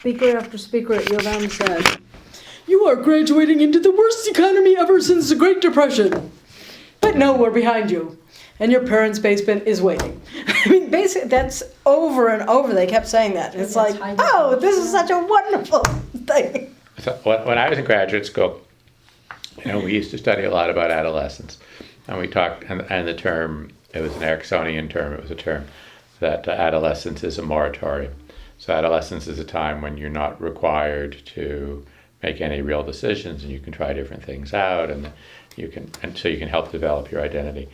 speaker after speaker at U of M said, "You are graduating into the worst economy ever since the Great Depression. But no, we're behind you. And your parents' basement is waiting." I mean, basically, that's over and over. They kept saying that. It's like, oh, this is such a wonderful thing. So when I was in graduate school, we used to study a lot about adolescence. And we talked, and the term, it was an Ericksonian term, it was a term that adolescence is a moratorium. So adolescence is a time when you're not required to make any real decisions, and you can try different things out, and so you can help develop your identity.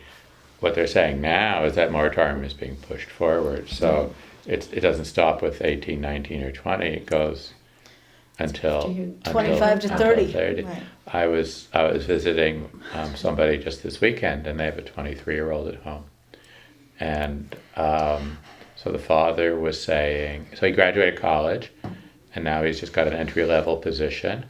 What they're saying now is that moratorium is being pushed forward. So it doesn't stop with 18, 19, or 20. It goes until 25 to 30. Right. I was visiting somebody just this weekend, and they have a 23-year-old at home. And so the father was saying, so he graduated college, and now he's just got an entry-level position.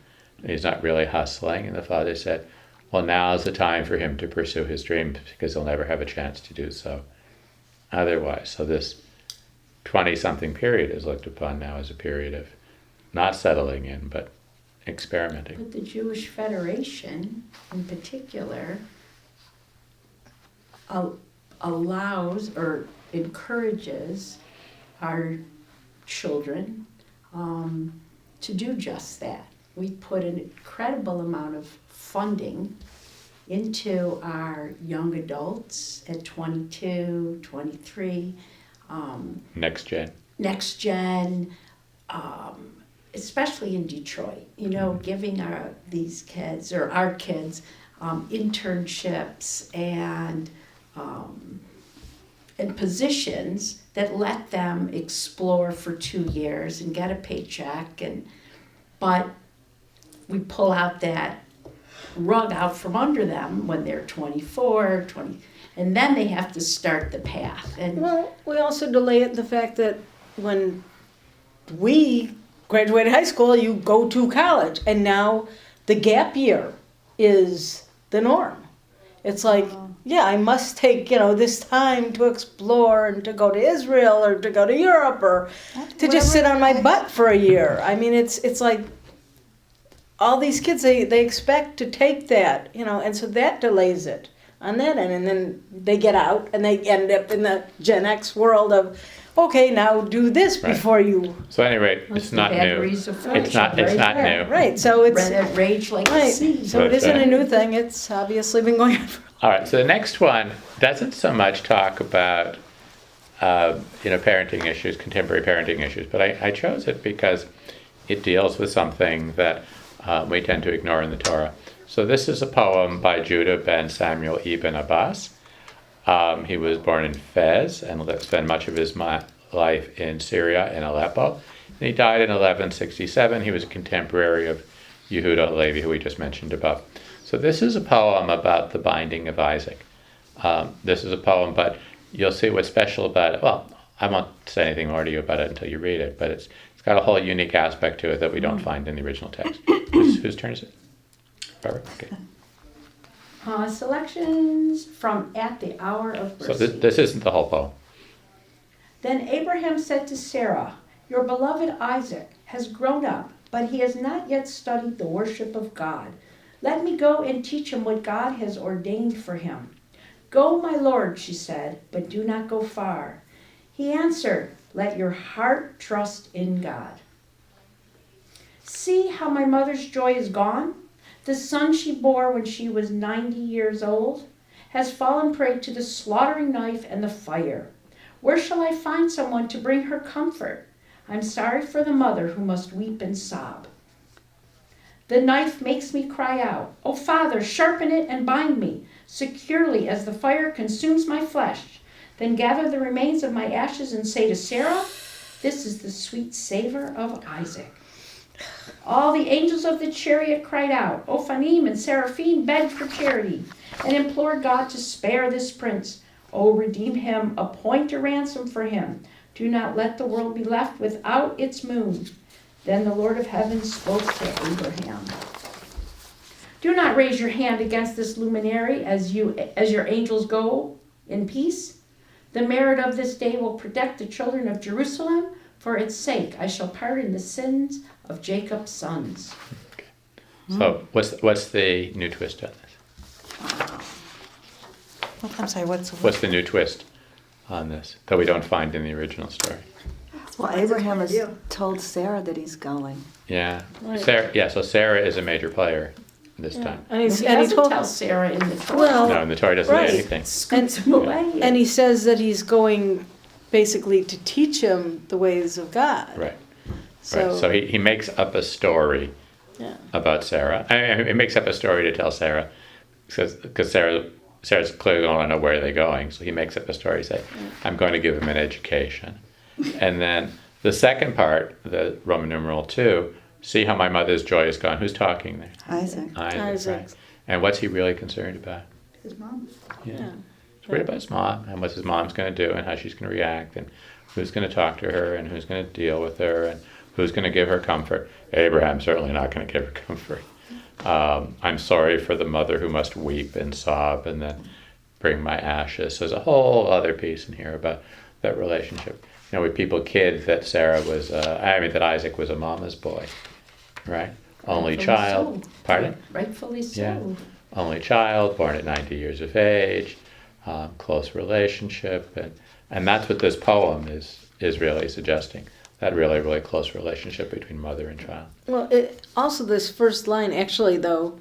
He's not really hustling. And the father said, well, now's the time for him to pursue his dreams because he'll never have a chance to do so otherwise. So this 20-something period is looked upon now as a period of not settling in, but experimenting. But the Jewish Federation, in particular, allows or encourages our children to do just that. We put an incredible amount of funding into our young adults at 22, 23. Next gen. Especially in Detroit, giving these kids or our kids internships and positions that let them explore for 2 years and get a paycheck, but we pull out that rug out from under them when they're 24, 20, and then they have to start the path. And well, we also delay it the fact that when we graduated high school, you go to college, and now the gap year is the norm. It's like, yeah, I must take, this time to explore and to go to Israel or to go to Europe or to just sit on my butt for a year. I mean, it's like all these kids, they expect to take that, and so that delays it on that end. And then they get out and they end up in the Gen X world of, okay, now do this before you. So anyway, it's not new. It's not new. Right. So it's rage like a sea. So it isn't a new thing. It's obviously been going on for a long time. All right. So the next one doesn't so much talk about parenting issues, contemporary parenting issues, but I chose it because it deals with something that we tend to ignore in the Torah. So this is a poem by Judah ben Samuel ibn Abbas. He was born in Fez and spent much of his life in Syria and Aleppo. And he died in 1167. He was a contemporary of Yehuda Halevi, who we just mentioned above. So this is a poem about the binding of Isaac. This is a poem, but you'll see what's special about it. Well, I won't say anything more to you about it until you read it, but it's got a whole unique aspect to it that we don't find in the original text. Whose turn is it? Barbara? Okay. Selections from At the Hour of Mercy. So this isn't the whole poem. Then Abraham said to Sarah, "Your beloved Isaac has grown up, but he has not yet studied the worship of God. Let me go and teach him what God has ordained for him." "Go, my lord," she said, "but do not go far." He answered, "Let your heart trust in God. See how my mother's joy is gone? The son she bore when she was 90 years old has fallen prey to the slaughtering knife and the fire. Where shall I find someone to bring her comfort? I'm sorry for the mother who must weep and sob. The knife makes me cry out, 'O Father, sharpen it and bind me securely as the fire consumes my flesh. Then gather the remains of my ashes and say to Sarah, this is the sweet savor of Isaac.' All the angels of the chariot cried out. Ophanim and Seraphim begged for charity and implored God to spare this prince. Oh, redeem him, appoint a ransom for him. Do not let the world be left without its moon." Then the Lord of heaven spoke to Abraham. "Do not raise your hand against this luminary as your angels go in peace. The merit of this day will protect the children of Jerusalem, For its sake I shall pardon the sins of Jacob's sons. So what's the new twist on this? I'm sorry, What's the new twist on this that we don't find in the original story? Well, Abraham has told Sarah that he's going. Yeah. Right. Sarah. Yeah. So Sarah is a major player this time. And He he doesn't told, tell Sarah in the Torah. Well, No, and the Torah doesn't right. say anything. Scoots him away. and he says that he's going basically to teach him the ways of God. Right. So, Right. So he makes up a story yeah. about Sarah. I mean, he makes up a story to tell Sarah, because Sarah's clearly don't want to know where they're going. So he makes up a story to say, I'm going to give him an education. And then the second part, the Roman numeral 2, see how my mother's joy is gone. Who's talking there? Isaac. Isaac. Right. And what's he really concerned about? His mom. Yeah. He's worried about his mom and what his mom's going to do and how she's going to react and who's going to talk to her and who's going to deal with her and who's going to give her comfort. Abraham's certainly not going to give her comfort. I'm sorry for the mother who must weep and sob and then bring my ashes. So there's a whole other piece in here about that relationship. You know, people kid that that Isaac was a mama's boy, right? Only Rightfully child. so. Pardon? Rightfully so. Yeah. Only child, born at 90 years of age, close relationship, and that's what this poem is really suggesting. That really, really close relationship between mother and child. Well, also this first line, actually, though,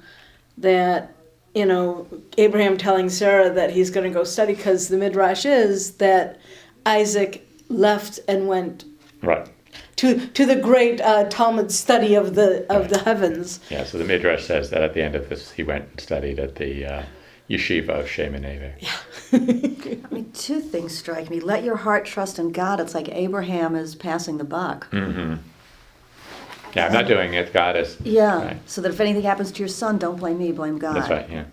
that, Abraham telling Sarah that he's going to go study, because the Midrash is that Isaac left and went Right. to the great Talmud study of the heavens. Yeah, so the Midrash says that at the end of this, he went and studied at the yeshiva of Shem and Ever. I mean, two things strike me. Let your heart trust in God. It's like Abraham is passing the buck. Mm-hmm. Yeah, I'm not doing it. God is. Yeah, Right. so that if anything happens to your son, don't blame me, blame God. That's right, yeah.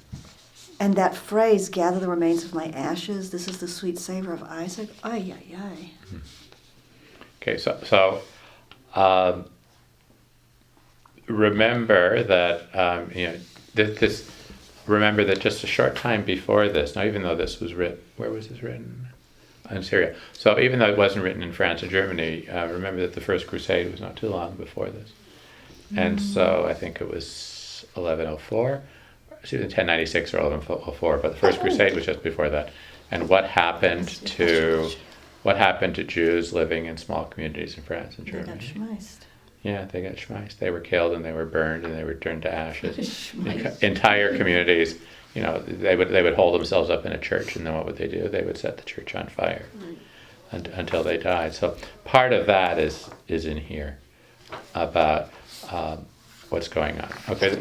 And that phrase, gather the remains of my ashes, this is the sweet savor of Isaac. Ay, ay, ay. Okay, so remember that, remember that just a short time before this, now even though this was written, where was this written? In Syria. So even though it wasn't written in France or Germany, remember that the First Crusade was not too long before this. And so I think it was 1104, it's either 1096 or 1104, but the First Crusade was just before that. And what happened to Jews living in small communities in France and They Germany? got schmeiced. Yeah, they got schmeiced. They were killed and they were burned and they were turned to ashes. Schmeiced. Entire communities, they would hold themselves up in a church, and then what would they do? They would set the church on fire until they died. So part of that is in here about what's going on. Okay,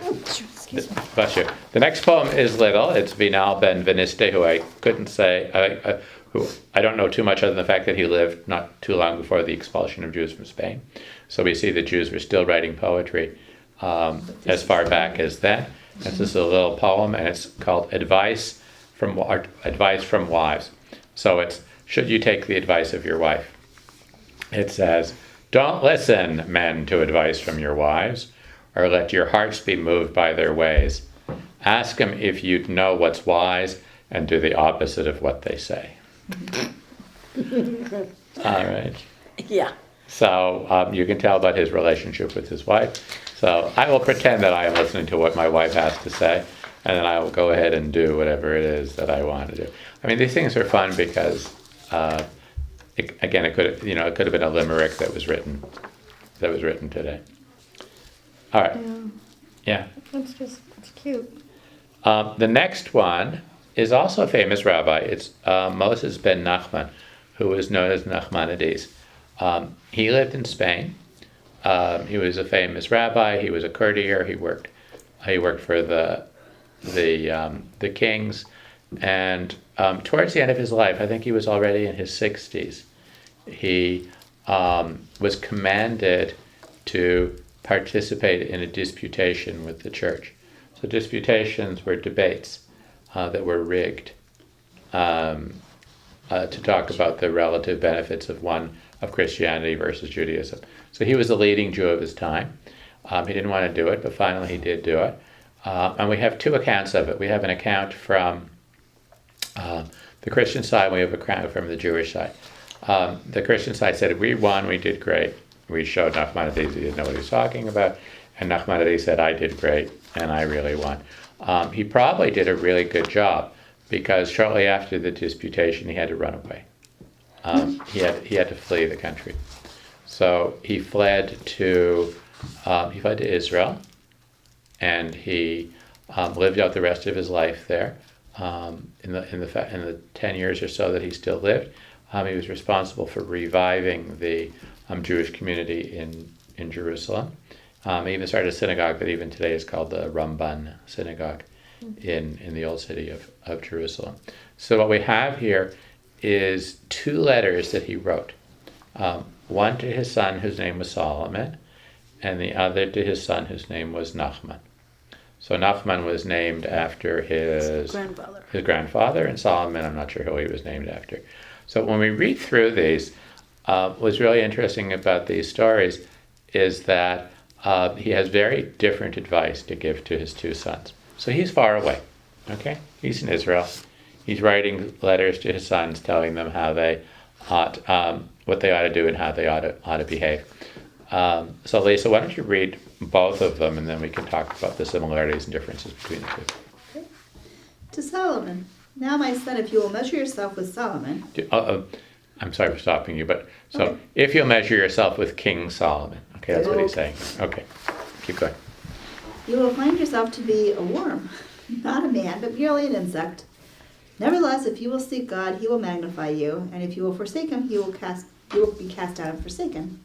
bless you. The next poem is little. It's Vinal ben Veniste, who I couldn't say, who I don't know too much other than the fact that he lived not too long before the expulsion of Jews from Spain. So we see the Jews were still writing poetry as far back as then. This is a little poem, and it's called Advice from Wives. So it's, should you take the advice of your wife? It says, don't listen, men, to advice from your wives, or let your hearts be moved by their ways. Ask them if you'd know what's wise, and do the opposite of what they say. All right. Yeah. So you can tell about his relationship with his wife. So I will pretend that I am listening to what my wife has to say, and then I will go ahead and do whatever it is that I want to do. I mean, these things are fun because, it could have been a limerick that was written today. All right. Yeah. It's cute. The next one is also a famous rabbi. It's Moses ben Nachman, who is known as Nachmanides. He lived in Spain. He was a famous rabbi. He was a courtier. He worked for the kings, and towards the end of his life, I think he was already in his 60s. He was commanded to participate in a disputation with the church. So disputations were debates that were rigged to talk about the relative benefits of Christianity versus Judaism. So he was the leading Jew of his time. He didn't want to do it, but finally he did do it. And we have two accounts of it. We have an account from the Christian side, and we have an account from the Jewish side. the Christian side said, we won, we did great. We showed Nachmanides he didn't know what he was talking about. And Nachmanides said, I did great, and I really won. He probably did a really good job, because shortly after the disputation, he had to run away. He had to flee the country. So he fled to Israel, and he lived out the rest of his life there. In the 10 years or so that he still lived, he was responsible for reviving the Jewish community in Jerusalem. He even started a synagogue that even today is called the Ramban Synagogue in the old city of Jerusalem. So what we have here is 2 letters that he wrote. One to his son whose name was Solomon, and the other to his son whose name was Nachman. So Nachman was named after his grandfather, and Solomon, I'm not sure who he was named after. So when we read through these, what's really interesting about these stories is that he has very different advice to give to his 2 sons. So he's far away, okay? He's in Israel. He's writing letters to his sons telling them how they ought, what they ought to do and how they ought to behave. So Lisa, why don't you read both of them, and then we can talk about the similarities and differences between the 2. Okay. To Solomon, now my son, if you will measure yourself with Solomon. I'm sorry for stopping you, but so Okay. if you'll measure yourself with King Solomon, okay, that's what he's saying. Okay, keep going. You will find yourself to be a worm, not a man, but merely an insect. Nevertheless, if you will seek God, he will magnify you, and if you will forsake him, you will be cast out and forsaken.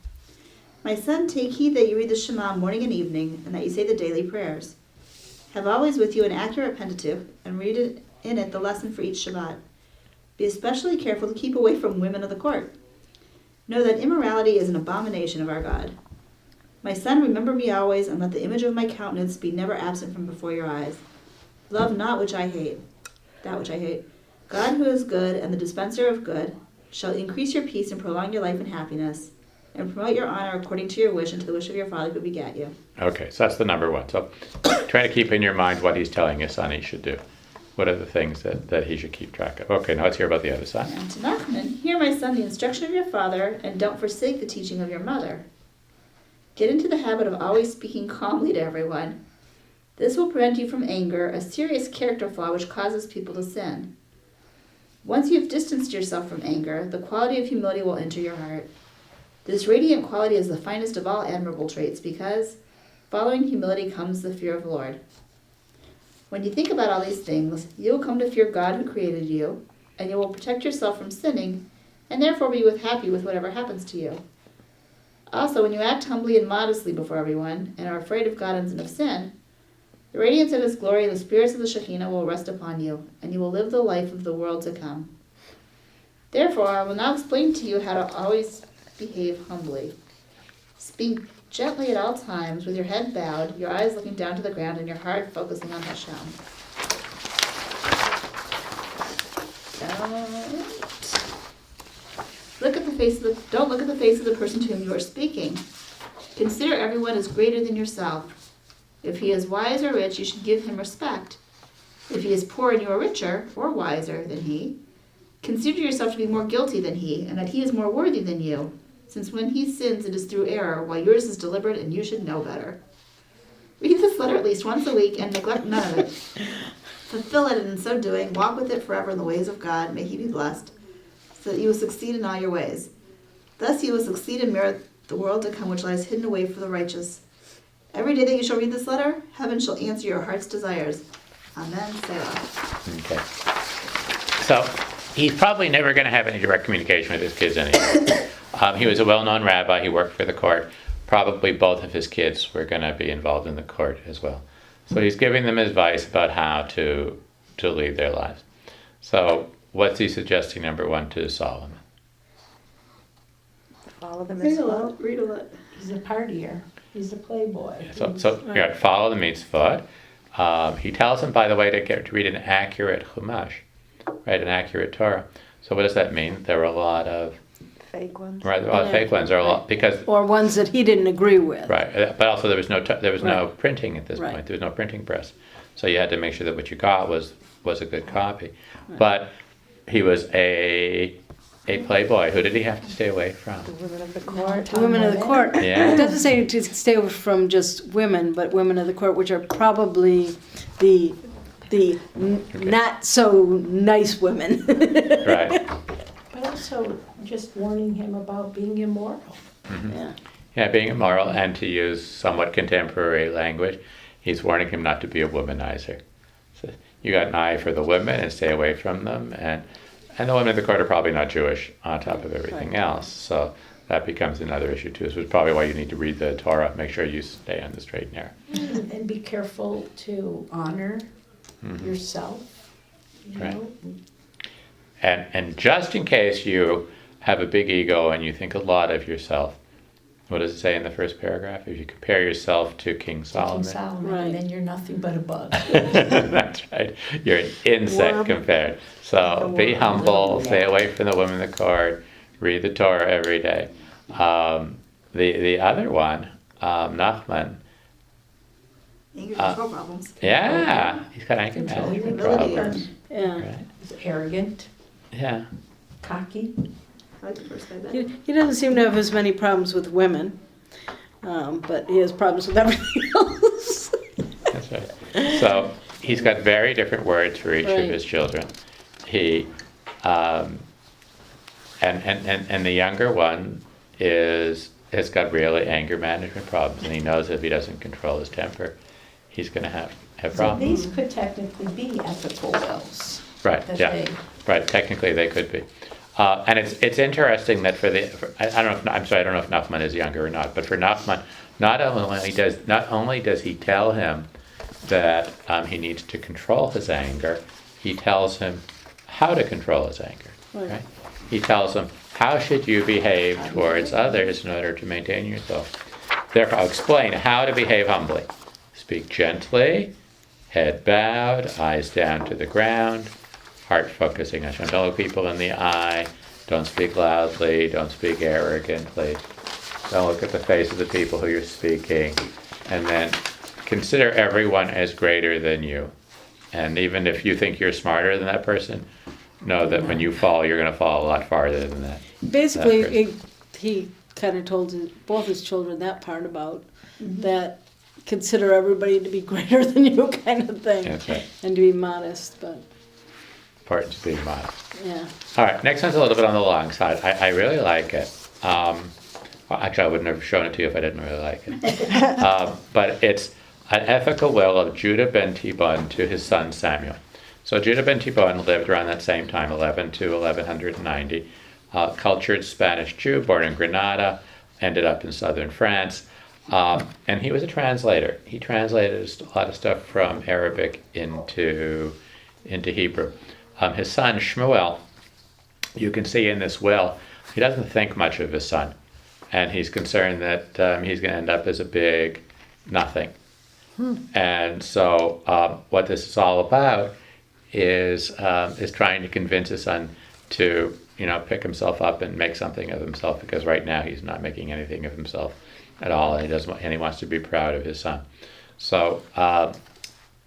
My son, take heed that you read the Shema morning and evening, and that you say the daily prayers. Have always with you an accurate pentateuch, and read in it the lesson for each Shabbat. Be especially careful to keep away from women of the court. Know that immorality is an abomination of our God. My son, remember me always, and let the image of my countenance be never absent from before your eyes. Love not that which I hate. God, who is good and the dispenser of good, shall increase your peace and prolong your life in happiness, and promote your honor according to your wish and to the wish of your father who begat you. Okay, so that's the number 1. So try to keep in your mind what he's telling his son he should do. What are the things that he should keep track of? Okay, now let's hear about the other side. And to Nachman, hear, my son, the instruction of your father, and don't forsake the teaching of your mother. Get into the habit of always speaking calmly to everyone. This will prevent you from anger, a serious character flaw which causes people to sin. Once you have distanced yourself from anger, the quality of humility will enter your heart. This radiant quality is the finest of all admirable traits because, following humility comes the fear of the Lord. When you think about all these things, you will come to fear God who created you, and you will protect yourself from sinning, and therefore be happy with whatever happens to you. Also, when you act humbly and modestly before everyone, and are afraid of God and of sin, the radiance of his glory and the spirits of the Shekinah will rest upon you, and you will live the life of the world to come. Therefore, I will now explain to you how to always behave humbly. Speak gently at all times, with your head bowed, your eyes looking down to the ground, and your heart focusing on Hashem. Don't look at the face of the person to whom you are speaking. Consider everyone as greater than yourself. If he is wise or rich, you should give him respect. If he is poor and you are richer or wiser than he, consider yourself to be more guilty than he, and that he is more worthy than you, since when he sins it is through error, while yours is deliberate and you should know better. Read this letter at least once a week and neglect none of it. Fulfill it, and in so doing, walk with it forever in the ways of God. May he be blessed, so that you will succeed in all your ways. Thus you will succeed and merit the world to come, which lies hidden away for the righteous. Every day that you shall read this letter, heaven shall answer your heart's desires. Amen, Sarah. Okay. So he's probably never going to have any direct communication with his kids anymore. He was a well-known rabbi. He worked for the court. Probably both of his kids were going to be involved in the court as well. So he's giving them advice about how to lead their lives. So what's he suggesting, number 1, to Solomon? Follow the Read a mitzvah. lot. Read a lot. He's a partier. He's a playboy. So yeah, follow the mitzvot. He tells them, by the way, to read an accurate chumash, right? An accurate Torah. So what does that mean? There were a lot of Fake ones. right, a lot of fake ones. There are a lot because Or ones that he didn't agree with. right, but also there was no Right. printing at this Right. point. There was no printing press, so you had to make sure that what you got was a good copy. But he was a a playboy. Who did he have to stay away from? The women of the court. The women of the court. Yeah. It doesn't say to stay away from just women, but women of the court, which are probably the not so nice women. Right. But also just warning him about being immoral. Yeah. Yeah, being immoral, and to use somewhat contemporary language, he's warning him not to be a womanizer. So you got an eye for the women and stay away from them, and the women of the court are probably not Jewish on top of everything else. So that becomes another issue too, which is probably why you need to read the Torah, make sure you stay on the straight and narrow. And be careful to honor yourself. You Right. know? And just in case you have a big ego and you think a lot of yourself, what does it say in the first paragraph? If you compare yourself to King Solomon. King Solomon, Right. and then you're nothing but a bug. That's right. You're an insect Worm. compared. So be worm. humble, stay away from the women of the court, read the Torah every day. The other one, Nachman, Anger control problems. yeah, he's got anger management Humility. problems. Yeah. Right. He's arrogant, Yeah. cocky. I like the first guy better. He doesn't seem to have as many problems with women, but he has problems with everything else. That's right. So he's got very different words for each of Right. his children. He and the younger one has got really anger management problems, and he knows if he doesn't control his temper, he's going to have So problems. these could technically be ethical wills. Right. that Yeah. they- Right. Technically, they could be. And it's interesting that I don't know if Nachman is younger or not, but for Nachman, not only does he tell him that he needs to control his anger, he tells him how to control his anger. Right? He tells him how should you behave towards others in order to maintain yourself. Therefore, I'll explain how to behave humbly. Speak gently, head bowed, eyes down to the ground, heart focusing on Hashem. Don't look people in the eye. Don't speak loudly. Don't speak arrogantly. Don't look at the face of the people who you're speaking. And then consider everyone as greater than you. And even if you think you're smarter than that person, know that when you fall, you're going to fall a lot farther than that. Basically, he kind of told both his children that part about that consider everybody to be greater than you kind of thing. That's right. And to be modest, but Important to be modest. yeah. All right, next one's a little bit on the long side. I really like it. Well, actually, I wouldn't have shown it to you if I didn't really like it. But it's an ethical will of Judah ben Tibon to his son Samuel. So Judah ben Tibon lived around that same time, 11 to 1190. Cultured Spanish Jew, born in Granada, ended up in southern France. And he was a translator. He translated a lot of stuff from Arabic into Hebrew. His son Shmuel, you can see in this will, he doesn't think much of his son. And he's concerned that he's going to end up as a big nothing. And so what this is all about is trying to convince his son to, pick himself up and make something of himself, because right now he's not making anything of himself at all, and he wants to be proud of his son. So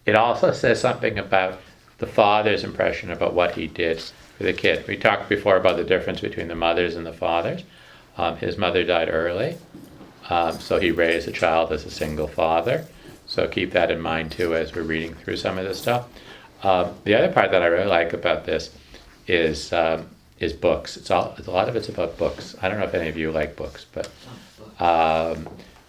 it also says something about the father's impression about what he did for the kid. We talked before about the difference between the mothers and the fathers. His mother died early, so he raised a child as a single father. So keep that in mind too as we're reading through some of this stuff. The other part that I really like about this is books. A lot of it's about books. I don't know if any of you like books, but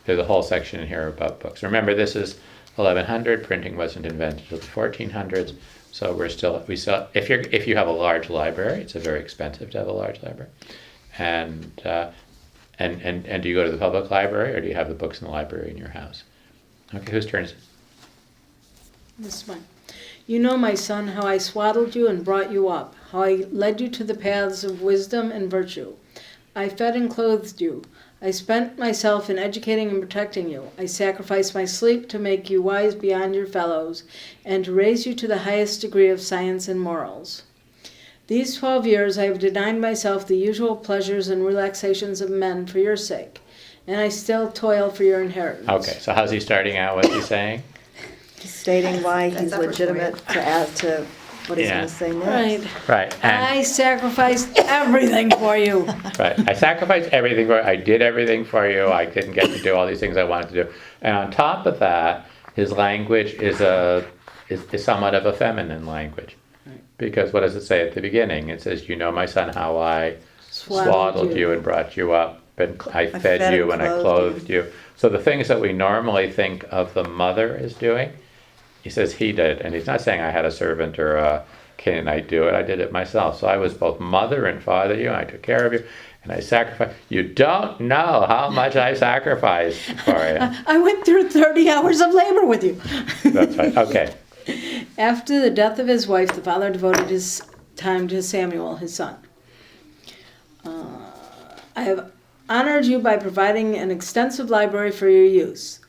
there's a whole section in here about books. Remember, this is 1100. Printing wasn't invented until the 1400s. So if you have a large library, it's very expensive to have a large library. And do you go to the public library, or do you have the books in the library in your house? Okay, whose turn is it? This one. You know, my son, how I swaddled you and brought you up, how I led you to the paths of wisdom and virtue. I fed and clothed you. I spent myself in educating and protecting you. I sacrificed my sleep to make you wise beyond your fellows, and to raise you to the highest degree of science and morals. These 12 years I have denied myself the usual pleasures and relaxations of men for your sake, and I still toil for your inheritance. Okay, so how's he starting out? What's he saying? Stating why That's he's effort for legitimate to what he's Yeah. going to say next. Right. Right. And I sacrificed everything for you. right. I sacrificed everything for you. I did everything for you. I didn't get to do all these things I wanted to do. And on top of that, his language is somewhat of a feminine language. Because what does it say at the beginning? It says, "You know, my son, how I swaddled you and brought you up, and I fed you and I clothed you." So the things that we normally think of the mother as doing, he says he did. And he's not saying I had a servant or a can I do it. I did it myself. So I was both mother and father to you. And I took care of you. And I sacrificed. You don't know how much I sacrificed for you. I went through 30 hours of labor with you. That's right. Okay. After the death of his wife, the father devoted his time to Samuel, his son. I have honored you by providing an extensive library for your use,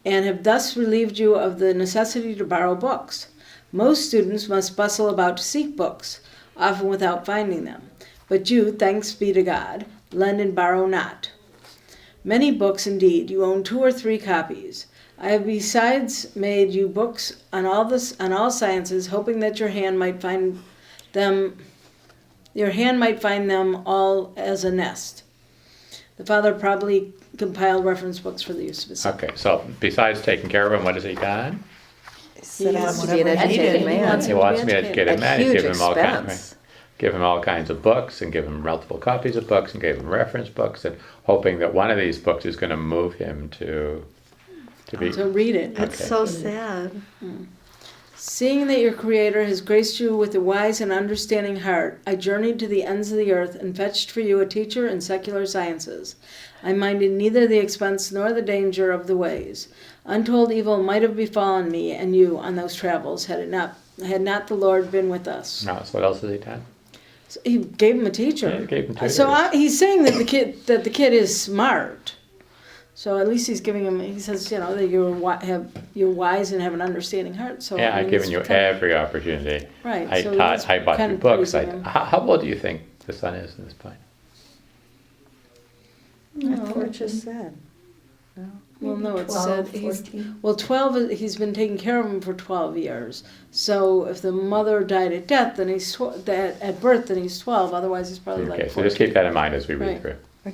and have thus relieved you of the necessity to borrow books. Most students must bustle about to seek books, often without finding them. But you, thanks be to God, lend and borrow not. Many books indeed, you own 2 or 3 copies. I have besides made you books on all sciences, hoping that your hand might find them all as a nest. The father probably compiled reference books for the use of his son. Okay. So besides taking care of him, what has he done? Sit down wants to be an whatever he educated needed. man. He wants me to get him At mad. huge Give him all kinds. expense. Give him all kinds of books and give him multiple copies of books and give him reference books and hoping that one of these books is going to move him to be. To read it. It's Okay. so sad. Seeing that your Creator has graced you with a wise and understanding heart, I journeyed to the ends of the earth and fetched for you a teacher in secular sciences. I minded neither the expense nor the danger of the ways. Untold evil might have befallen me and you on those travels had not the Lord been with us. No, so what else has he done? So he gave him a teacher. Yeah, he gave him tutors. So he's saying that the kid is smart. So at least he's giving him. He says, that you're wise and have an understanding heart. So Yeah, I I've mean, given you it's kind of- every opportunity. Right. I so taught. he's I bought kind you of books. praising him. How old do you think the son is at this point? That's what it just said. Well, no, it 12, said 12. He's been taking care of him for 12 years. So if the mother died at death, then at birth, then he's 12. Otherwise, he's probably Okay, like 14. so just keep that in mind as we read Right. through.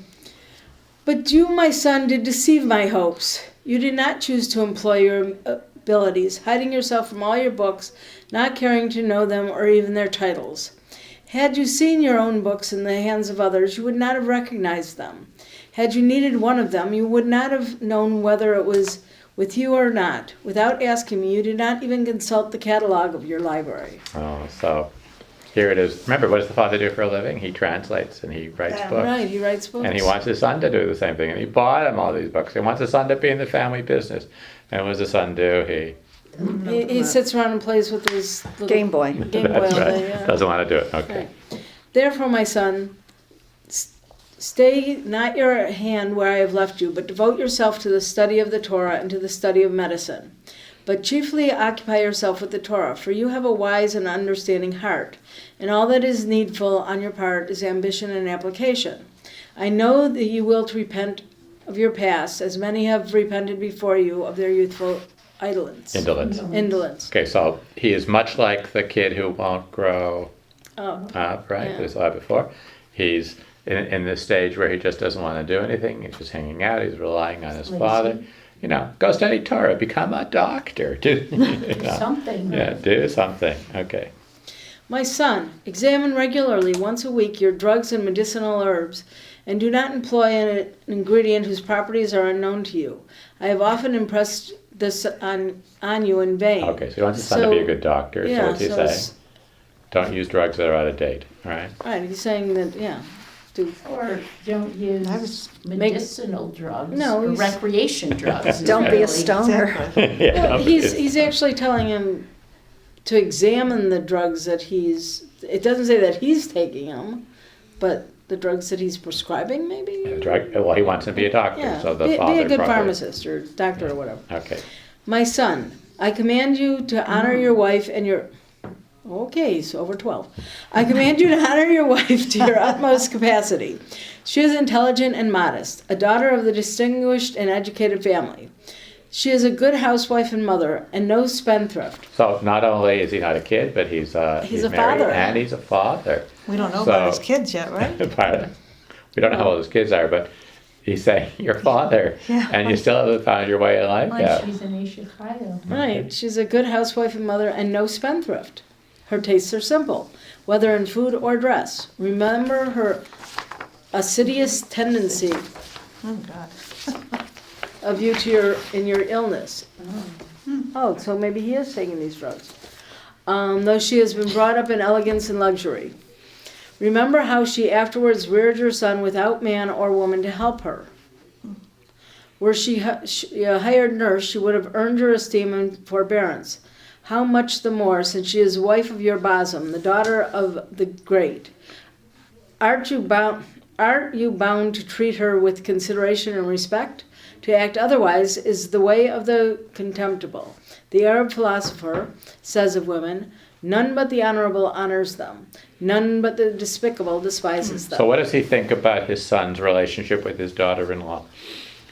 But you, my son, did deceive my hopes. You did not choose to employ your abilities, hiding yourself from all your books, not caring to know them or even their titles. Had you seen your own books in the hands of others, you would not have recognized them. Had you needed one of them, you would not have known whether it was with you or not. Without asking me, you did not even consult the catalog of your library. Oh, so here it is. Remember, what does the father do for a living? He translates and he writes books. Right, he writes books. And he wants his son to do the same thing. And he bought him all these books. He wants his son to be in the family business. And what does the son do? He sits around and plays with his little Game Boy. Game Boy That's all right. day, yeah. Doesn't want to do it. Okay. Right. Therefore, my son, stay not your hand where I have left you, but devote yourself to the study of the Torah and to the study of medicine. But chiefly occupy yourself with the Torah, for you have a wise and understanding heart, and all that is needful on your part is ambition and application. I know that you will repent of your past, as many have repented before you of their youthful indolence. Indolence. Okay, so he is much like the kid who won't grow up, right? Yeah. We saw it before. He's in this stage where he just doesn't want to do anything. He's just hanging out. He's relying on his father. Go study Torah. Become a doctor. Do Something. Yeah, do something. Okay. My son, examine regularly once a week your drugs and medicinal herbs, and do not employ an ingredient whose properties are unknown to you. I have often impressed this on you in vain. Okay, so he wants his son to be a good doctor. Yeah, so what's he so saying? it's- Don't use drugs that are out of date. All right. Right, he's saying that, Or don't use medicinal drugs. No, or he's- recreation drugs. Don't be a really. stoner. Yeah, Well, but he's actually telling him to examine the drugs that it doesn't say that he's taking them, but the drugs that he's prescribing, maybe? well, he wants to be a doctor. Yeah, So the be father a good probably- pharmacist or doctor or whatever. Okay. My son, I command you to honor your wife and your... Okay, so over 12. I command you to honor your wife to your utmost capacity. She is intelligent and modest, a daughter of the distinguished and educated family. She is a good housewife and mother, and no spendthrift. So not only is he not a kid, but he's a married father. and he's a father. We don't know So- about his kids yet, right? Pardon? We don't know how old his kids are, but he's saying you're father, Yeah. and you still haven't found your way in life Like yet. she's an Ishikayo. Right. She's a good housewife and mother, and no spendthrift. Her tastes are simple, whether in food or dress. Remember her assiduous tendency Oh, God. of you in your illness. Oh, so maybe he is taking these drugs. Though she has been brought up in elegance and luxury. Remember how she afterwards reared your son without man or woman to help her. Were she a hired nurse, she would have earned your esteem and forbearance. How much the more, since she is wife of your bosom, the daughter of the great. Aren't you bound to treat her with consideration and respect? To act otherwise is the way of the contemptible. The Arab philosopher says of women, none but the honorable honors them. None but the despicable despises them. So what does he think about his son's relationship with his daughter-in-law?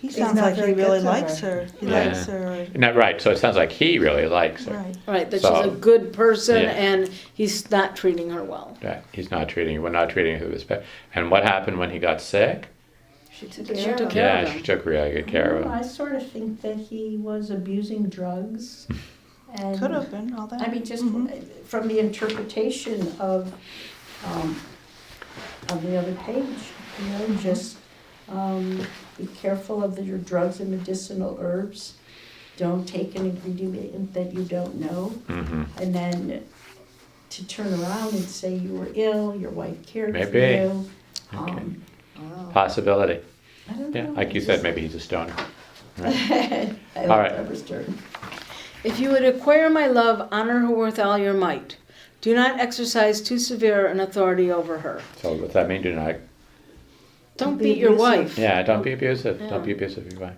He He's sounds not like he very really good to likes her. her. He Yeah. likes her. Not right. So it sounds like he really likes her. Right. Right, that So- she's a good person Yeah. and he's not treating her well. Right. He's not treating. We're not treating her with respect. And what happened when he got sick? She took She care took of care him. of Yeah, him. she took really good care of I him. sort of think that he was abusing drugs. And Could have been all that. I mean, just Mhm. from the interpretation of the other page, you know, just be careful of your drugs and medicinal herbs. Don't take an ingredient that you don't know. Hmm. And then to turn around and say you were ill, your wife cared for Maybe. you. Okay. Wow. Possibility. I don't Yeah, know. like you said, maybe he's a stoner. Right. I All like right. Deborah's turn. If you would acquire my love, honor her with all your might. Do not exercise too severe an authority over her. So what's that mean? Do not. Don't Be beat your abusive. wife. Yeah, don't be abusive. Yeah. Don't be abusive of your wife.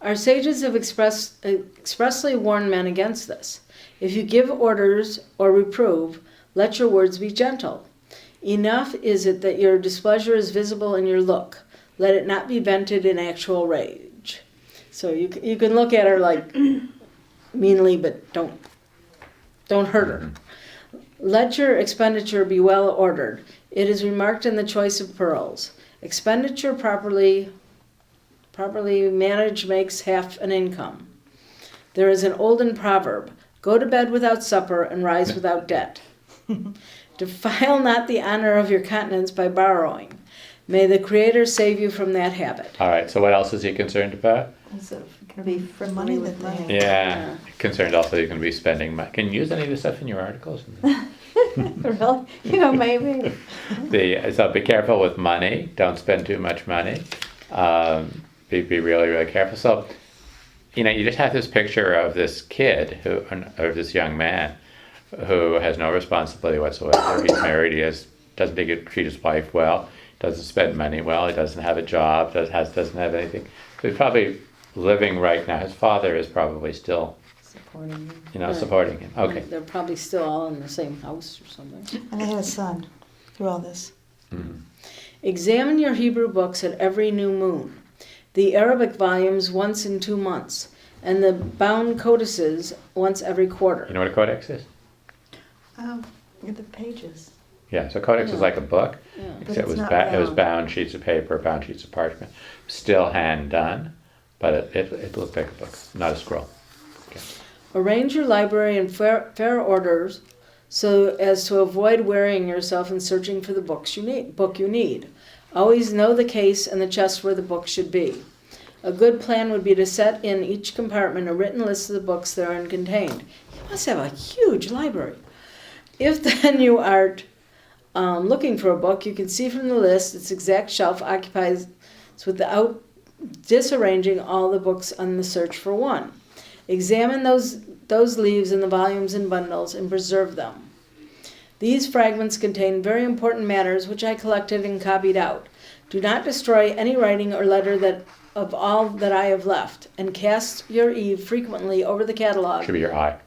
Our sages have expressly warned men against this. If you give orders or reprove, let your words be gentle. Enough is it that your displeasure is visible in your look. Let it not be vented in actual rage. So you can look at her like meanly, but don't hurt her. Let your expenditure be well ordered. It is remarked in the choice of pearls. Expenditure properly managed makes half an income. There is an olden proverb, go to bed without supper and rise without debt. Defile not the honor of your countenance by borrowing. May the Creator save you from that habit. All right. So what else is he concerned about? So can be friendly Money with that they- money. Yeah. Concerned also he's going to be spending money. Can you use any of this stuff in your articles? Really? You know, maybe. So be careful with money. Don't spend too much money. Be really, really careful. So, you know, you just have this picture of this kid or this young man who has no responsibility whatsoever. He's married. He doesn't treat his wife well. Doesn't spend money well. He doesn't have a job. Doesn't have anything. So he's probably living right now. His father is probably still, Supporting him. Right. supporting him. Okay. They're probably still all in the same house or something. And they had a son through all this. Mhm. Examine your Hebrew books at every new moon, the Arabic volumes once in 2 months, and the bound codices once every quarter. You know what a codex is? Oh, look at the pages. Yeah. So codex is Yeah. like a book. Yeah. But Except it's not it was bound. bound sheets of paper, bound sheets of parchment, still hand done, but it looked like a book, not a scroll. Arrange your library in fair orders so as to avoid wearying yourself in searching for the book you need. Always know the case and the chest where the book should be. A good plan would be to set in each compartment a written list of the books therein contained. You must have a huge library. If then you are looking for a book, you can see from the list its exact shelf occupies without disarranging all the books on the search for one. Examine those leaves in the volumes in bundles and preserve them. These fragments contain very important matters which I collected and copied out. Do not destroy any writing or letter of all that I have left, and cast your eye frequently over the catalog. Should be your eye.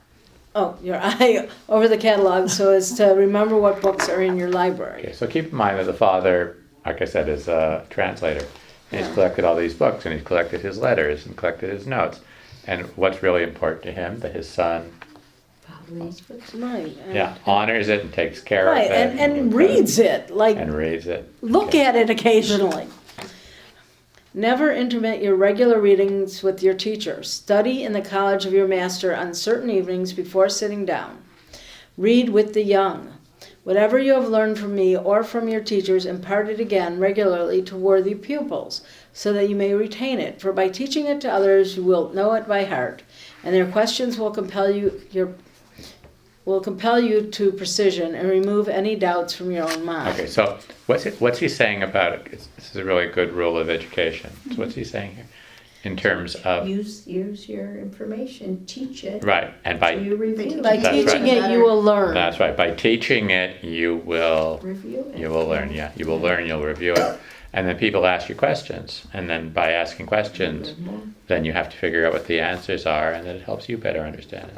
Oh, your eye over the catalog so as to remember what books are in your library. Okay, so keep in mind that the father, like I said, is a translator. And he's collected all these books, and he's collected his letters, and collected his notes. And what's really important to him, that his son, Right. honors it and takes care Right, of it. and reads it, like, And reads it. look Okay. at it occasionally. Never intermit your regular readings with your teacher. Study in the college of your master on certain evenings before sitting down. Read with the young. Whatever you have learned from me or from your teachers, impart it again regularly to worthy pupils, so that you may retain it. For by teaching it to others, you will know it by heart, and their questions will compel you to precision and remove any doubts from your own mind. Okay, so what's he saying about it? This is a really good rule of education. So what's he saying here? In terms of... Use your information, teach it. Right, and by... You review By it. That's teaching right. it, you will learn. That's right. By teaching it, you will Review it. you will learn. Yeah, you will learn. You'll review it, and then people ask you questions, and then by asking questions, then you have to figure out what the answers are, and then it helps you better understand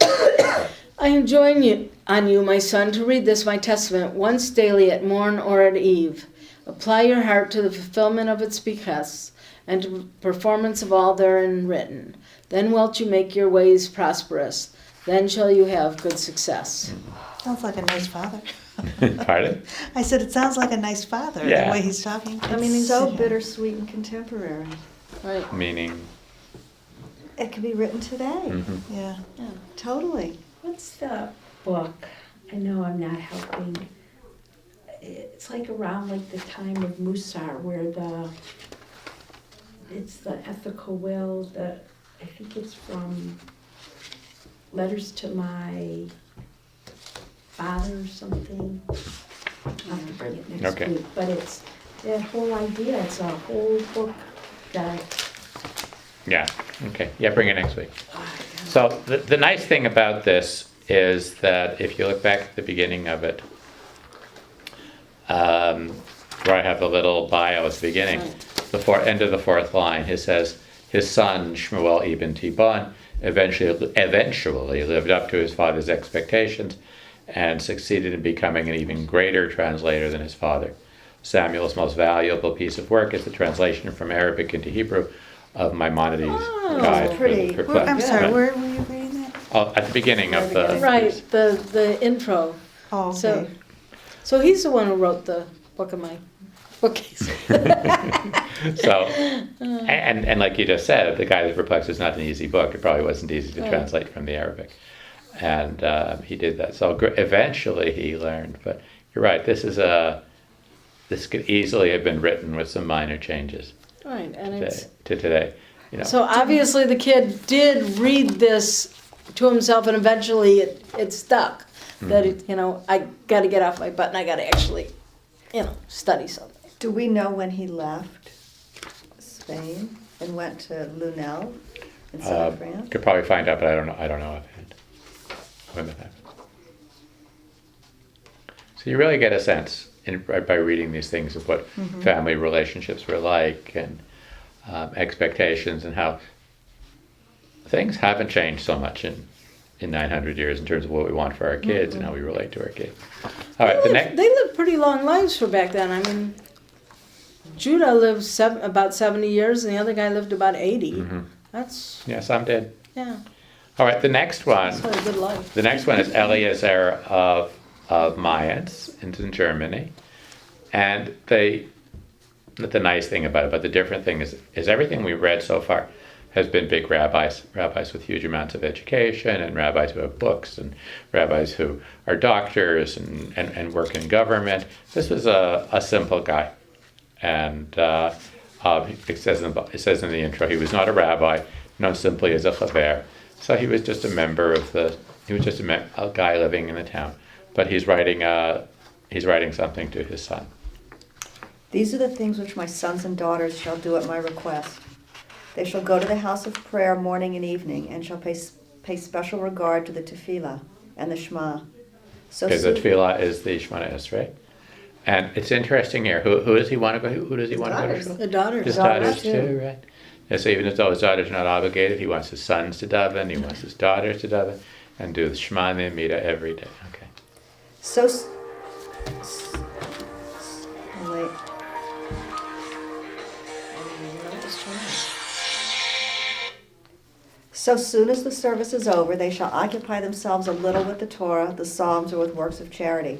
it. I enjoin on you, my son, to read this, my testament, once daily at morn or at eve. Apply your heart to the fulfillment of its behests, and to the performance of all therein written. Then wilt you make your ways prosperous. Then shall you have good success. Sounds like a nice father. Pardon? I said it sounds like a nice father, Yeah. the way he's talking. I mean, it's so bittersweet and contemporary. Right. Meaning... It could be written today. Mhm. Yeah. Totally. What's the book? I know I'm not helping. It's like around like the time of Musar, where it's the ethical will. I think it's from Letters to My Father or something. I'll have to bring it next Okay. week. But it's that whole idea. It's a whole book that. Yeah. Okay. Yeah, bring it next week. So the nice thing about this is that if you look back at the beginning of it, where I have the little bio at the beginning, end of the fourth line, it says, his son, Shmuel ibn Tibon, eventually lived up to his father's expectations and succeeded in becoming an even greater translator than his father. Samuel's most valuable piece of work is the translation from Arabic into Hebrew of Maimonides' Guide for pretty. the Well, I'm Perplexed. sorry, Right. where were you reading that? Oh, at the beginning of the Right, piece. the intro. Oh, okay. So he's the one who wrote the book of my bookcase. So, and like you just said, the Guide to the Perplexed is not an easy book. It probably wasn't easy to Right. translate from the Arabic, and he did that. So eventually he learned. But you're right. This could easily have been written with some minor changes Right, and it's... to today. You know. So obviously the kid did read this to himself, and eventually it stuck. That I got to get off my butt and I got to actually, study something. Do we know when he left Spain and went to Lunel in southern France? Could probably find out, but I don't know offhand when that happened. So you really get a sense by reading these things of what family relationships were like, and expectations, and how things haven't changed so much in 900 years in terms of what we want for our kids and how we relate to our kids. All right, They lived pretty long lives for back then. I mean, Judah lived about 70 years, and the other guy lived about 80. That's, yeah, some did. yeah, All right, the next one. that's not a good life. The next one is Eliezer of Mayence in Germany, and the nice thing about it, but the different thing is everything we've read so far has been big rabbis with huge amounts of education, and rabbis who have books, and rabbis who are doctors and work in government. This was a simple guy, and it says in the intro, he was not a rabbi, known simply as a chaver. So he was just a member of he was just a guy living in the town, but he's writing something to his son. These are the things which my sons and daughters shall do at my request. They shall go to the house of prayer morning and evening, and shall pay special regard to the tefillah and the Shema. Because the tefillah is the Shemona Esrei. And it's interesting here. Who does he want to go? Who does he want to go to school? The daughters. His daughters too, right? Yeah, so even though his daughters are not obligated, he wants his sons to daven. He wants his daughters to daven, and do the Shema Ne'emida every day. Okay. Wait. So soon as the service is over, they shall occupy themselves a little with the Torah, the Psalms, or with works of charity.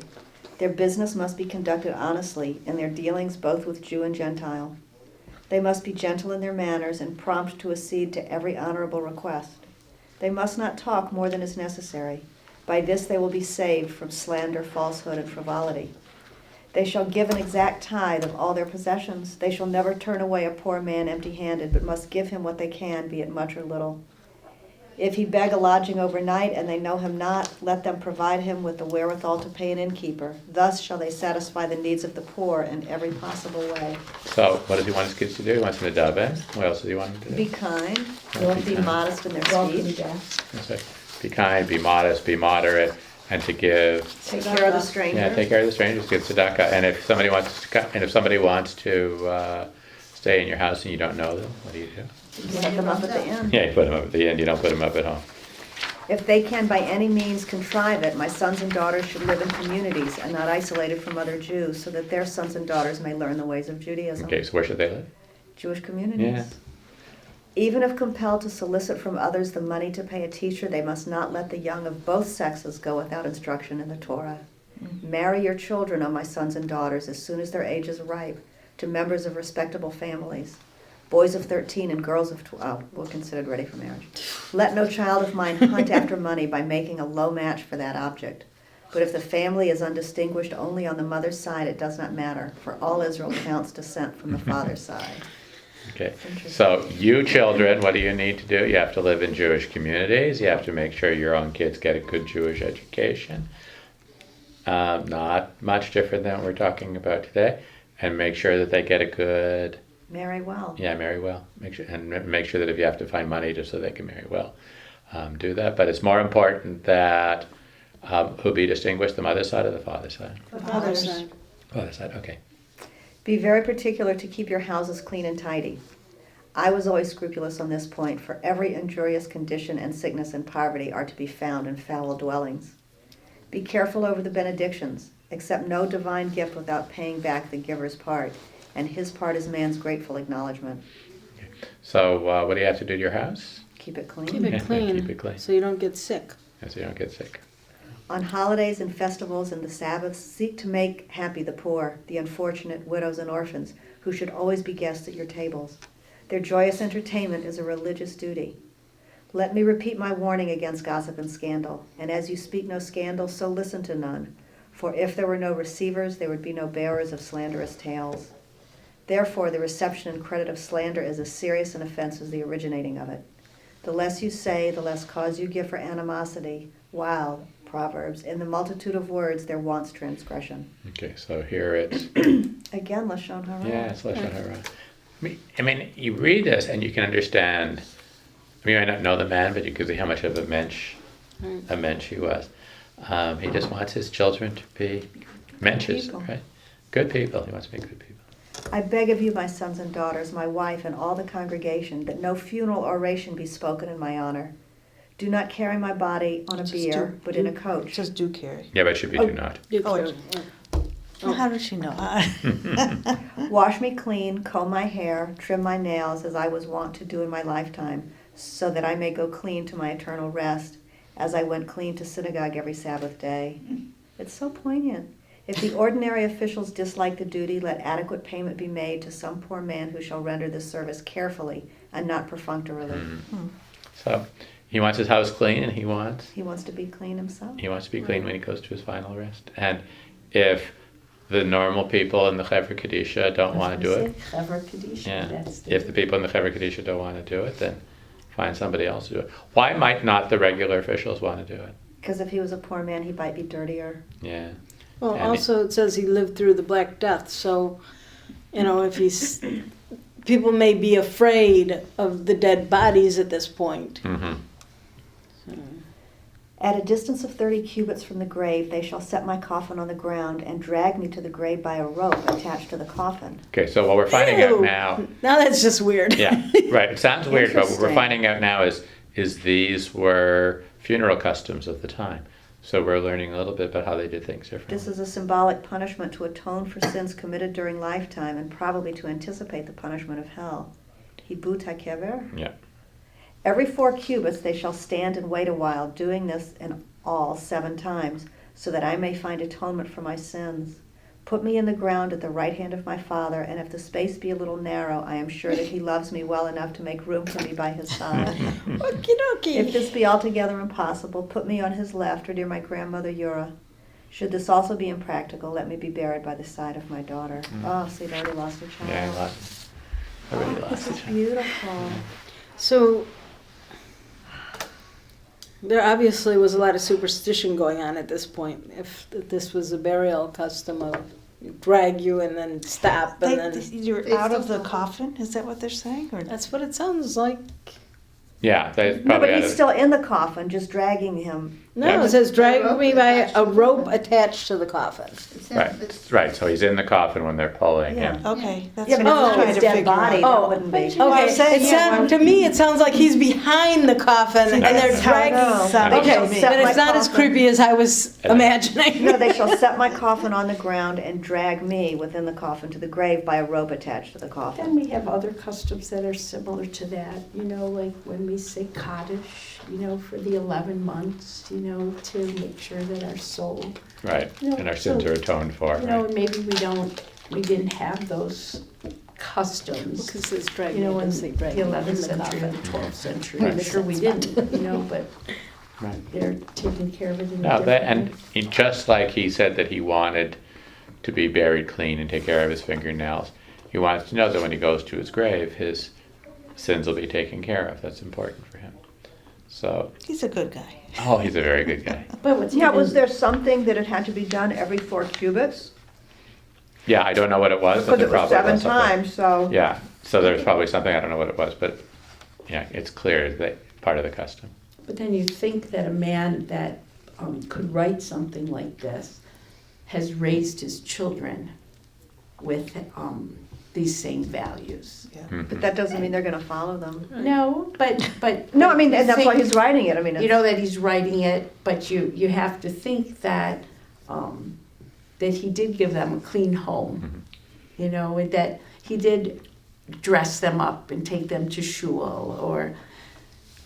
Their business must be conducted honestly, in their dealings both with Jew and Gentile. They must be gentle in their manners and prompt to accede to every honorable request. They must not talk more than is necessary. By this they will be saved from slander, falsehood, and frivolity. They shall give an exact tithe of all their possessions. They shall never turn away a poor man empty-handed, but must give him what they can, be it much or little. If he beg a lodging overnight and they know him not, let them provide him with the wherewithal to pay an innkeeper. Thus shall they satisfy the needs of the poor in every possible way. So what does he want his kids to do? He wants them to daven. What else does he want them to do? Be kind, Yeah, be be kind. modest in their Welcome speech, death. That's right. Be kind, be modest, be moderate, and to give. take care of the stranger. Yeah, take care of the strangers, give tzedakah. And if somebody wants to stay in your house and you don't know them, what do you do? Set them up at the inn. Yeah, you put them up at the end. You don't put them up at home. If they can by any means contrive it, my sons and daughters should live in communities and not isolated from other Jews, so that their sons and daughters may learn the ways of Judaism. Okay, so where should they live? Jewish communities. Yeah. Even if compelled to solicit from others the money to pay a teacher, they must not let the young of both sexes go without instruction in the Torah. Marry your children, O my sons and daughters, as soon as their age is ripe, to members of respectable families. Boys of 13 and girls of 12 were considered ready for marriage. Let no child of mine hunt after money by making a low match for that object. But if the family is undistinguished only on the mother's side, it does not matter, for all Israel counts descent from the father's side. Okay, so you children, what do you need to do? You have to live in Jewish communities. You have to make sure your own kids get a good Jewish education. Not much different than what we're talking about today. And make sure that they get a good... Marry well. Yeah, marry well. Make sure that if you have to find money just so they can marry well, do that. But it's more important that who be distinguished, the mother's side or the father's side? The father's side. Father's side, okay. Be very particular to keep your houses clean and tidy. I was always scrupulous on this point, for every injurious condition and sickness and poverty are to be found in foul dwellings. Be careful over the benedictions. Accept no divine gift without paying back the giver's part, and his part is man's grateful acknowledgement. Okay. So what do you have to do to your house? Keep it clean. Keep it Yeah, clean, keep it clean. so you don't get sick. So you don't get sick. On holidays and festivals and the Sabbaths, seek to make happy the poor, the unfortunate, widows and orphans, who should always be guests at your tables. Their joyous entertainment is a religious duty. Let me repeat my warning against gossip and scandal, and as you speak no scandal, so listen to none. For if there were no receivers, there would be no bearers of slanderous tales. Therefore, the reception and credit of slander is as serious an offense as the originating of it. The less you say, the less cause you give for animosity, while, Proverbs, in the multitude of words there wants transgression. Okay, so here it's... Again, Lashon Hara. Yeah, it's Lashon Hara. I mean, you read this and you can understand... I mean, you might not know the man, but you can see how much of a mensch he was. He just wants his children to be mensches, people. right? Good people. He wants to be good people. I beg of you, my sons and daughters, my wife, and all the congregation, that no funeral oration be spoken in my honor. Do not carry my body on a bier, but in a coach. Just do carry. Yeah, but it should be do not. You Oh, carry- Well, how does she know? Wash me clean, comb my hair, trim my nails, as I was wont to do in my lifetime, so that I may go clean to my eternal rest, as I went clean to synagogue every Sabbath day. It's so poignant. If the ordinary officials dislike the duty, let adequate payment be made to some poor man who shall render this service carefully and not perfunctorily. So he wants his house clean, and he wants to be clean himself. to be clean when he goes to his final rest. And if the normal people in the Chevra Kadisha don't want to do it, if the people in the Chevra Kadisha don't want to do it, then find somebody else to do it. Why might not the regular officials want to do it? Because if he was a poor man, he might be dirtier. Yeah. Well, And also it says he lived through the Black Death, so, if he's, people may be afraid of the dead bodies at this point. Mm-hmm. At a distance of 30 cubits from the grave, they shall set my coffin on the ground and drag me to the grave by a rope attached to the coffin. Okay, so what we're finding out Ew. now... Now that's just weird. Yeah, right. It sounds weird, but what we're Interesting. finding out now is these were funeral customs of the time. So we're learning a little bit about how they did things differently. This is a symbolic punishment to atone for sins committed during lifetime and probably to anticipate the punishment of hell. Hibut HaKever. Yeah. Every 4 cubits they shall stand and wait a while, doing this in all 7 times, so that I may find atonement for my sins. Put me in the ground at the right hand of my Father, and if the space be a little narrow, I am sure that he loves me well enough to make room for me by his side. Okie dokie. If this be altogether impossible, put me on his left or near my grandmother Ura. Should this also be impractical, let me be buried by the side of my daughter. Oh, so you'd already lost a child. Yeah, I really lost This it. is beautiful. So there obviously was a lot of superstition going on at this point. If this was a burial custom of drag you and then stop and then You're They out of still the coffin? Is that what they're saying? Or that's what it sounds like. Yeah, they No, probably but had he's a- still in the coffin, just dragging him. No, Yeah. it says drag rope me by attached to a the rope coffin. attached to the coffin. It's Right, it's- right. So he's in the coffin when they're pulling Yeah. him. okay, that's Yeah, but what it's I'm not trying his to dead figure body, out. that wouldn't be. Okay, I'm saying, it yeah, sound, to me it sounds like he's behind the coffin and they're That's how it dragging. sounded Okay, to me. then it's not as creepy as I was imagining. No, they shall set my coffin on the ground and drag me within the coffin to the grave by a rope attached to the Then coffin. we have other customs that are similar to that, like when we say Kaddish, for the 11 months, to make sure that our soul, Right, No, and our sins so, are atoned for. Right. and maybe we didn't have those customs, Because it's drag in me, the it doesn't say drag me in 11th the century or coffin. the 12th century. Right. I'm sure we didn't, but Right. they're taking care of it in a No, different and way. just like he said that he wanted to be buried clean and take care of his fingernails, he wants to know that when he goes to his grave, his sins will be taken care of. That's important for him. So, He's a good guy. oh, he's a very good guy. But what's Yeah, even- was there something that it had to be done every 4 cubits? Yeah, I don't know what it was, but Because there it was probably 7 was something. times, so. Yeah, so there's probably something, I don't know what it was, but yeah, it's clear that part of the custom. But then you think that a man that could write something like this has raised his children with these same values. But that doesn't mean they're gonna follow them. No, but No, I mean, and that's why think- he's writing it, I mean, You know that he's writing it, but you have to think that that he did give them a clean home. And that he did dress them up and take them to shul, or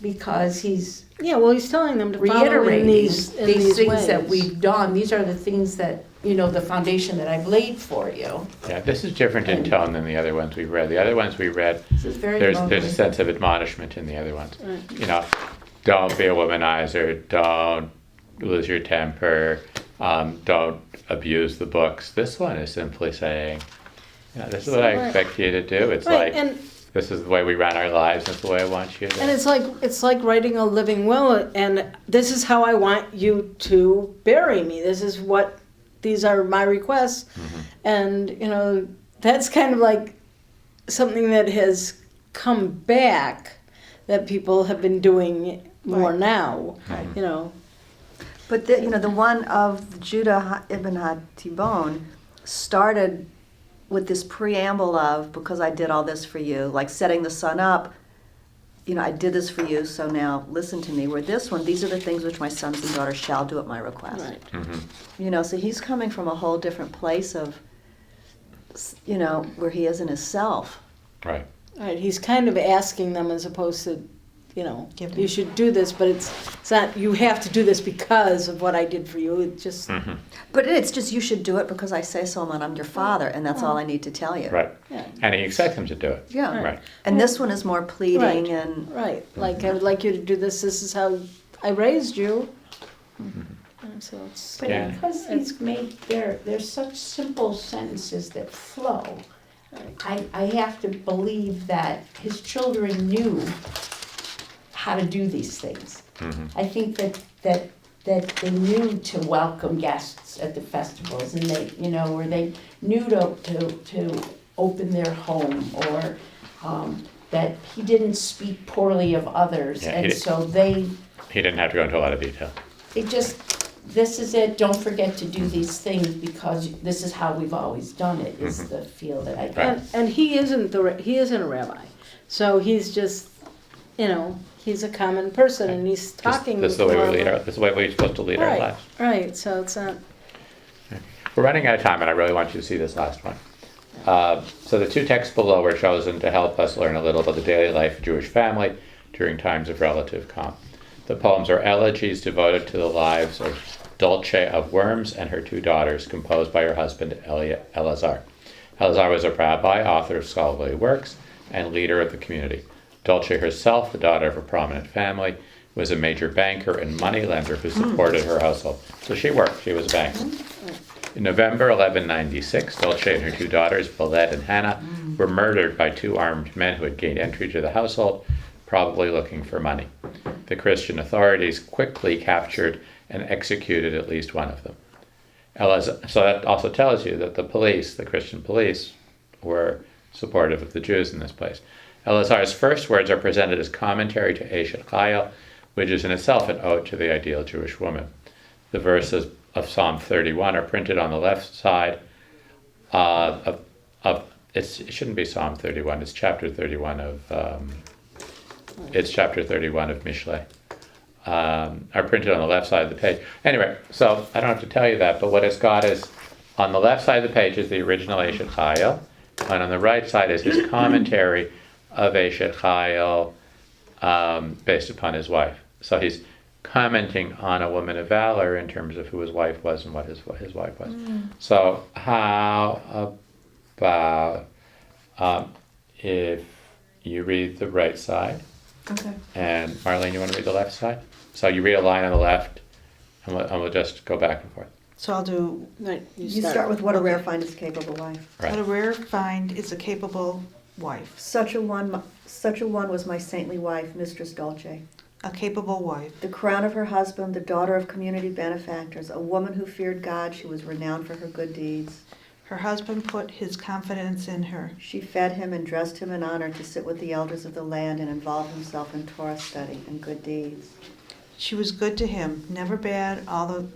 because he's Yeah, well, he's telling them to follow in reiterating these, in these things that ways. we've done. These are the things that, the foundation that I've laid for you. Yeah, this is different in tone than the other ones we read. The other ones we read, This is very there's lovely. a sense of admonishment in the other ones. Right. Don't be a womanizer, don't lose your temper, don't abuse the books. This one is simply saying, this is what I expect you to do. It's Right, like, and this is the way we run our lives, this is the way I want you And to. it's like writing a living will, and this is how I want you to bury me. These are my requests, and that's kind of like something that has come back that people have been doing more Right. now. Right. But the one of Judah ibn Hatibon started with this preamble of, because I did all this for you, like setting the sun up, I did this for you, so now listen to me. Where this one, these are the things which my sons and daughters shall do at my request. Right. So he's coming from a whole different place of, where he is in himself. Right. Right. He's kind of asking them as opposed to, Give you should do this, but it's not, you have to do this because of what I did for you. It just, But it's just, you should do it because I say so, and I'm your father, and that's all I need to tell you. Right. yeah. And he expects him to do it. Yeah. Right. And this one is more pleading Right. and, Right, like I would like you to do this. This is how I raised you. And so it's But Yeah. because he's made, they're such simple sentences that flow, I have to believe that his children knew how to do these things. I think that they knew to welcome guests at the festivals, and they, or they knew to open their home, or that he didn't speak poorly of others, Yeah, he and did. so they He didn't have to go into a lot of detail. this is it, don't forget to do these things because this is how we've always done it, is the feel that I get. Right. and he isn't a rabbi, so he's just he's a common person, and he's talking. This is the way more we lead of a- this is the way we're supposed to lead our right, lives. right. So it's not. We're running out of time, and I really want you to see this last one. So the two texts below were chosen to help us learn a little about the daily life of Jewish family, to during times of relative calm. The poems are elegies devoted to the lives of Dulce of Worms and her 2 daughters, composed by her husband Eleazar. Eleazar was a rabbi, author of scholarly works, and leader of the community. Dulce herself, the daughter of a prominent family, was a major banker and moneylender who supported her household. So she worked, she was a banker. In November 1196, Dulce and her 2 daughters, Balette and Hannah, were murdered by 2 armed men who had gained entry to the household, probably looking for money. The Christian authorities quickly captured and executed at least one of them. So that also tells you that the police, the Christian police, were supportive of the Jews in this place. Eleazar's first words are presented as commentary to Eshet Chayil, which is in itself an ode to the ideal Jewish woman. The verses of Psalm 31 are printed on the left side it shouldn't be Psalm 31, it's chapter 31 of Mishlei. Are printed on the left side of the page. Anyway, so I don't have to tell you that, but what it's got is, on the left side of the page is the original Eshet Chayil, and on the right side is his commentary of Eshet Chayil based upon his wife. So he's commenting on a woman of valor in terms of who his wife was and what his wife was. So how about if you read the right side, Okay. and Marlene, you want to read the left side? So you read a line on the left, and we'll just go back and forth. So I'll do, Right, You start with what a rare find is capable wife. what a Right. rare find is a capable wife. Such a one was my saintly wife, Mistress Dulce. A capable wife. The crown of her husband, the daughter of community benefactors, a woman who feared God, she was renowned for her good deeds. Her husband put his confidence in her. She fed him and dressed him in honor to sit with the elders of the land and involve himself in Torah study and good deeds. She was good to him, never bad all the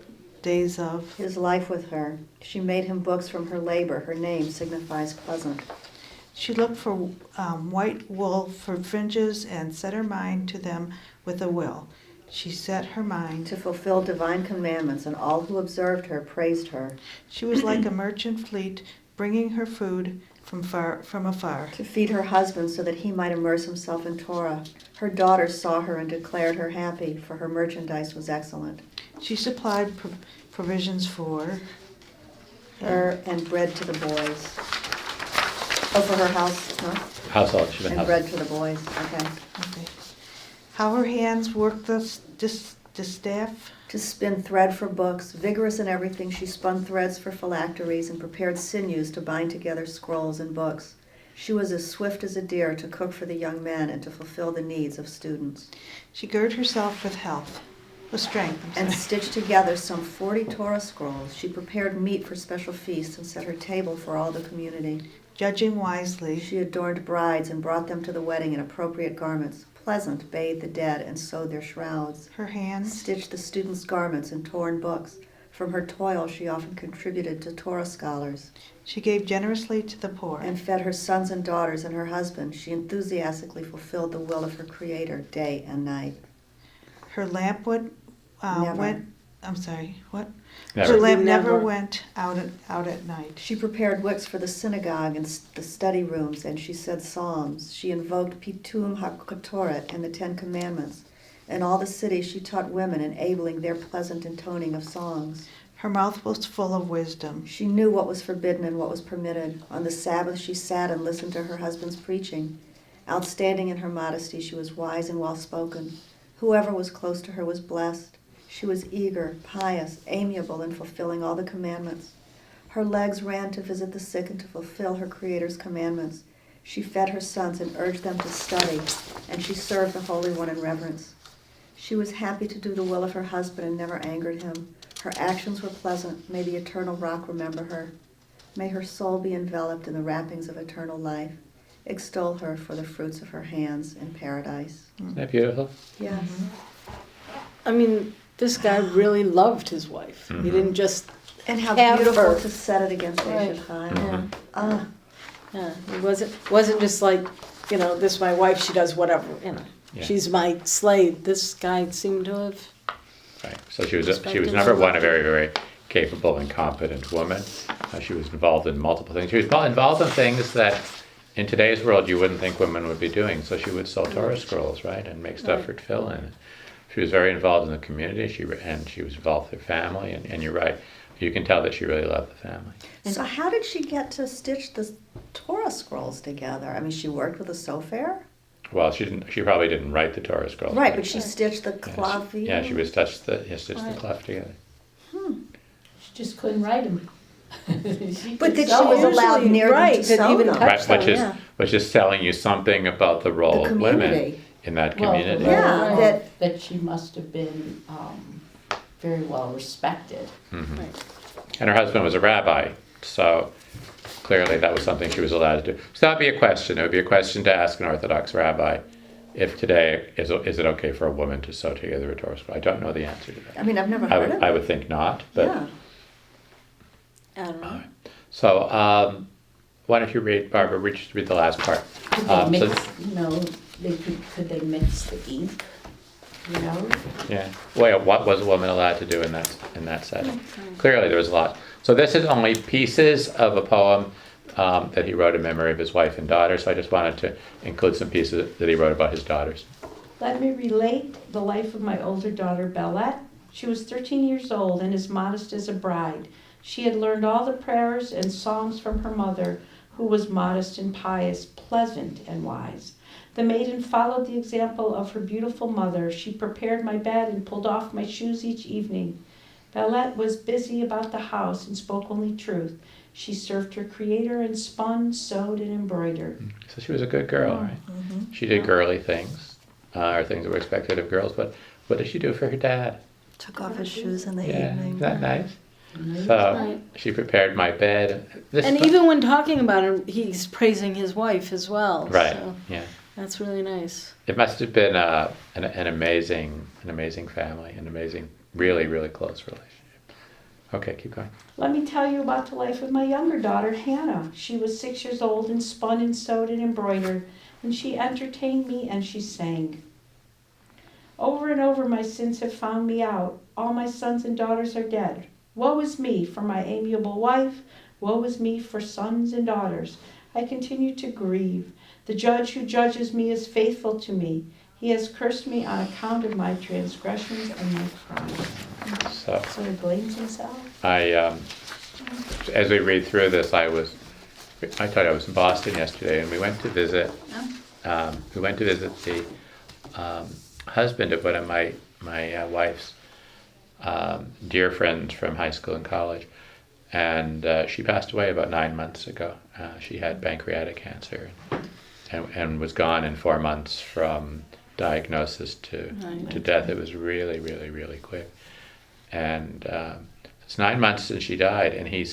days of. His life with her, she made him books from her labor. Her name signifies pleasant. She looked for white wool for fringes and set her mind to them with a will. She set her mind. To fulfill divine commandments, and all who observed her praised her. She was like a merchant fleet, bringing her food from afar. To feed her husband so that he might immerse himself in Torah. Her daughters saw her and declared her happy, for her merchandise was excellent. She supplied provisions for Her and bread to the boys. Oh, for her house, huh? Household, she's been And household. bread to the boys, okay. Okay. How her hands worked the distaff. To spin thread for books. Vigorous in everything, she spun threads for phylacteries and prepared sinews to bind together scrolls and books. She was as swift as a deer to cook for the young men and to fulfill the needs of students. She girded herself with strength. And stitched together some 40 Torah scrolls. She prepared meat for special feasts and set her table for all the community. Judging wisely. She adorned brides and brought them to the wedding in appropriate garments. Pleasant bathed the dead and sewed their shrouds. Her hands. Stitched the students' garments and torn books. From her toil she often contributed to Torah scholars. She gave generously to the poor. And fed her sons and daughters and her husband. She enthusiastically fulfilled the will of her Creator day and night. Her lamp Never. went. I'm sorry. What? Never. Her lamp Never. never went out at night. She prepared wicks for the synagogue and the study rooms, and she said psalms. She invoked Pitum HaKatoret and the 10 Commandments. In all the cities she taught women, enabling their pleasant intoning of songs. Her mouth was full of wisdom. She knew what was forbidden and what was permitted. On the Sabbath she sat and listened to her husband's preaching. Outstanding in her modesty, she was wise and well-spoken. Whoever was close to her was blessed. She was eager, pious, amiable in fulfilling all the commandments. Her legs ran to visit the sick and to fulfill her Creator's commandments. She fed her sons and urged them to study, and she served the Holy One in reverence. She was happy to do the will of her husband and never angered him. Her actions were pleasant. May the eternal rock remember her. May her soul be enveloped in the wrappings of eternal life. Extol her for the fruits of her hands in paradise. Isn't that beautiful? Yes. I mean, this guy really loved his wife. He didn't just, And how Have beautiful her. to set it against Right. Eshet Chayil. Mhm. Ah, yeah, he wasn't just like, this is my wife, she does whatever, Yeah. she's my slave. This guy seemed to have, Right. So she was Perspectives number of one, a life. very, very capable and competent woman. She was involved in multiple things. She was involved in things that in today's world you wouldn't think women would be doing. So she would sell Torah scrolls, right, and make stuff for tefillin. She was very involved in the community. She was involved with her family, and you're right. You can tell that she really loved the family. So how did she get to stitch the Torah scrolls together? I mean, she worked with a sefer? Well, she didn't. She probably didn't write the Torah scrolls. Right, but she stitched the Yeah, cloth. she would stitch the cloth together. She just couldn't write them. But that she was allowed Usually, near right, them to that sew even them. touch- Right, which is telling you something about the role The of women community. in that Well, community. Yeah, right, that- that she must have been very well respected. Mhm. Right. And her husband was a rabbi, so clearly that was something she was allowed to do. So that'd be a question. It would be a question to ask an Orthodox rabbi if today, is it okay for a woman to sew together a Torah scroll? I don't know the answer to that. I mean, I've never I heard would, of I it. would think not, but Yeah. I don't know. so why don't you read, Barbara, just read the last part. Could So- they mix, could they mix the ink, you know? Yeah. Well, what was a woman allowed to do in that setting? Clearly, there was a lot. So this is only pieces of a poem that he wrote in memory of his wife and daughter. So I just wanted to include some pieces that he wrote about his daughters. Let me relate the life of my older daughter, Bellette. She was 13 years old and as modest as a bride. She had learned all the prayers and songs from her mother, who was modest and pious, pleasant and wise. The maiden followed the example of her beautiful mother. She prepared my bed and pulled off my shoes each evening. Bellette was busy about the house and spoke only truth. She served her Creator and spun, sewed, and embroidered. So she was a good girl, right? She did girly things, or things that were expected of girls. But what did she do for her dad? Took off his shoes in the Yeah, evening. isn't that nice? Right. So she prepared my bed. And even when talking about him, he's praising his wife as well. Right. So Yeah. that's really nice. It must have been an amazing family, an amazing, really, really close relationship. Okay, keep going. Let me tell you about the life of my younger daughter, Hannah. She was 6 years old and spun and sewed and embroidered, and she entertained me and she sang. Over and over my sins have found me out. All my sons and daughters are dead. Woe is me for my amiable wife. Woe is me for sons and daughters. I continue to grieve. The judge who judges me is faithful to me. He has cursed me on account of my transgressions and my crimes. So So he blames himself. as we read through this, I thought I was in Boston yesterday, and we went to visit. The husband of one of my wife's dear friends from high school and college, and she passed away about 9 months ago. She had pancreatic cancer, and was gone in 4 months from diagnosis to death. It was really, really, really quick. And it's 9 months since she died, and he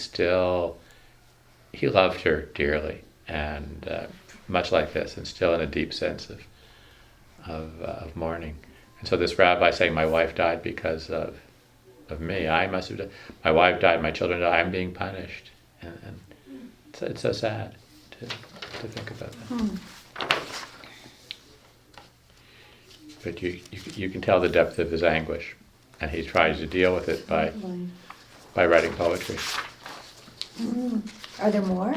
loved her dearly, and much like this, and still in a deep sense of mourning. And so this rabbi saying, my wife died because of me. I must have died. My wife died, my children died, I'm being punished. And it's so sad to think about that. But you can tell the depth of his anguish, and he tries to deal with it by writing poetry. Are there more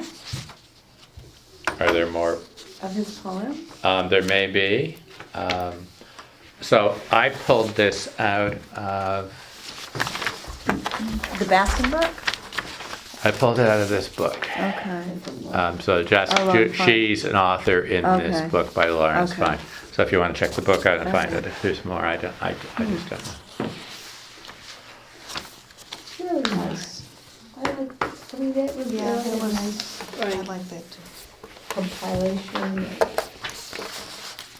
Are there more? of his poem? There may be. So I pulled this out of. The Baskin book? I pulled it out of this book. Okay. So Lauren Fine. she's an author in this Okay. book by Lawrence Okay. Fine. So if you want to check the book out and find Okay. it, if there's more, I just don't know. Really nice. That was Yeah, really it was. nice I like that too. compilation.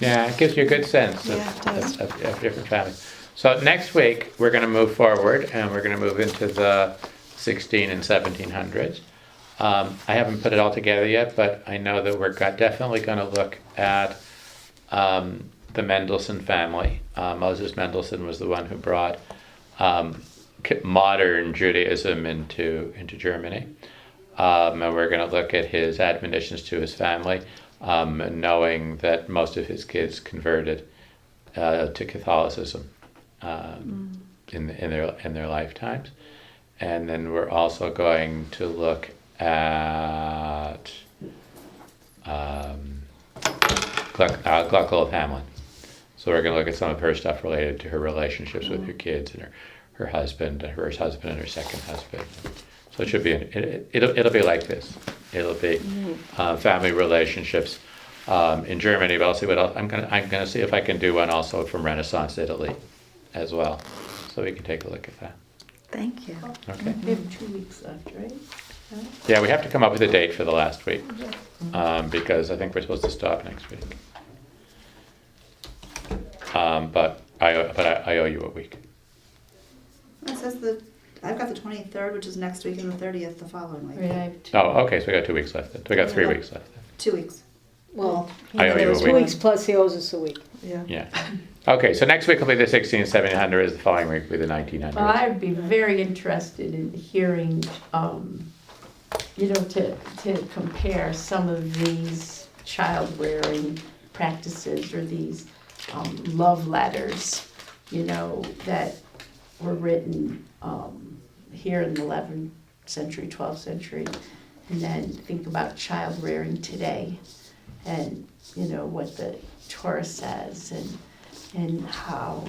Yeah, it gives you a good sense Yeah, it does. of different families. So next week, we're going to move forward, and we're going to move into the 16 and 1700s. I haven't put it all together yet, but I know that we're definitely going to look at the Mendelssohn family. Moses Mendelssohn was the one who brought modern Judaism into Germany. And we're going to look at his admonitions to his family, knowing that most of his kids converted to Catholicism in their lifetimes. And then we're also going to look at Gluckle of Hamlin. So we're going to look at some of her stuff related to her relationships with her kids and her husband, and her husband and her second husband. So it should be it'll be like this. It'll be family relationships in Germany, but I'll see what else. I'm gonna see if I can do one also from Renaissance Italy as well, so we can take a look at that. Thank you. Okay. We have 2 weeks left, right? Yeah, we have to come up with a date for the last week because I think we're supposed to stop next week. But I owe you a week. It says I've got the 23rd, which is next week, and the 30th the following week. Right, I have 2. Oh, okay. So we got 2 weeks left. Then. We got 3 weeks left. Then. 2 weeks. Well, I owe you a 2 week. weeks plus he owes us a week. Yeah. Yeah. Okay. So next week will be the 1600s. The following week will be the 1900s. Well, I'd be very interested in hearing, to compare some of these child-rearing practices or these love letters, that were written here in the 11th century, 12th century, and then think about child-rearing today and, what the Torah says and how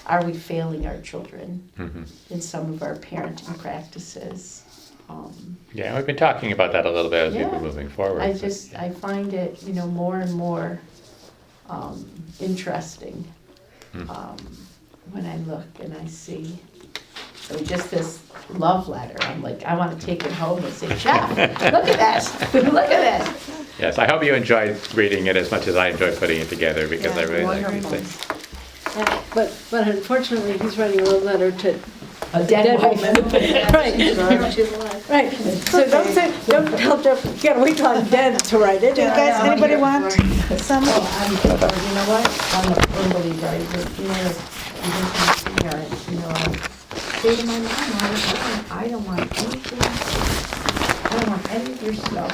are we failing our children in some of our parenting practices. Yeah, we've been talking about that a little bit as we've been moving forward. I find it, more and more interesting when I look and I see. So just this love letter, I'm like, I want to take it home and say, Jeff, look at that, look at that. Yes, I hope you enjoyed reading it as much as I enjoyed putting it together because I really like these things. But unfortunately, he's writing a love letter to A dead woman. Right. She's alive. Right. So don't tell Jeff, you gotta wait till I'm dead to write it. Do you guys, anybody want some? You know what? I'm a believer. I say to my mom, I don't want anything. I don't want any of your stuff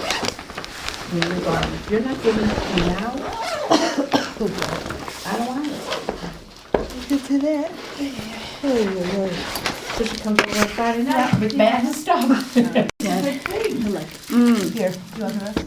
when you're gone. If you're not giving it to me now, I don't want it. Look at that. So she comes over on Friday night with bags of stuff. I like it. Here, you want the rest?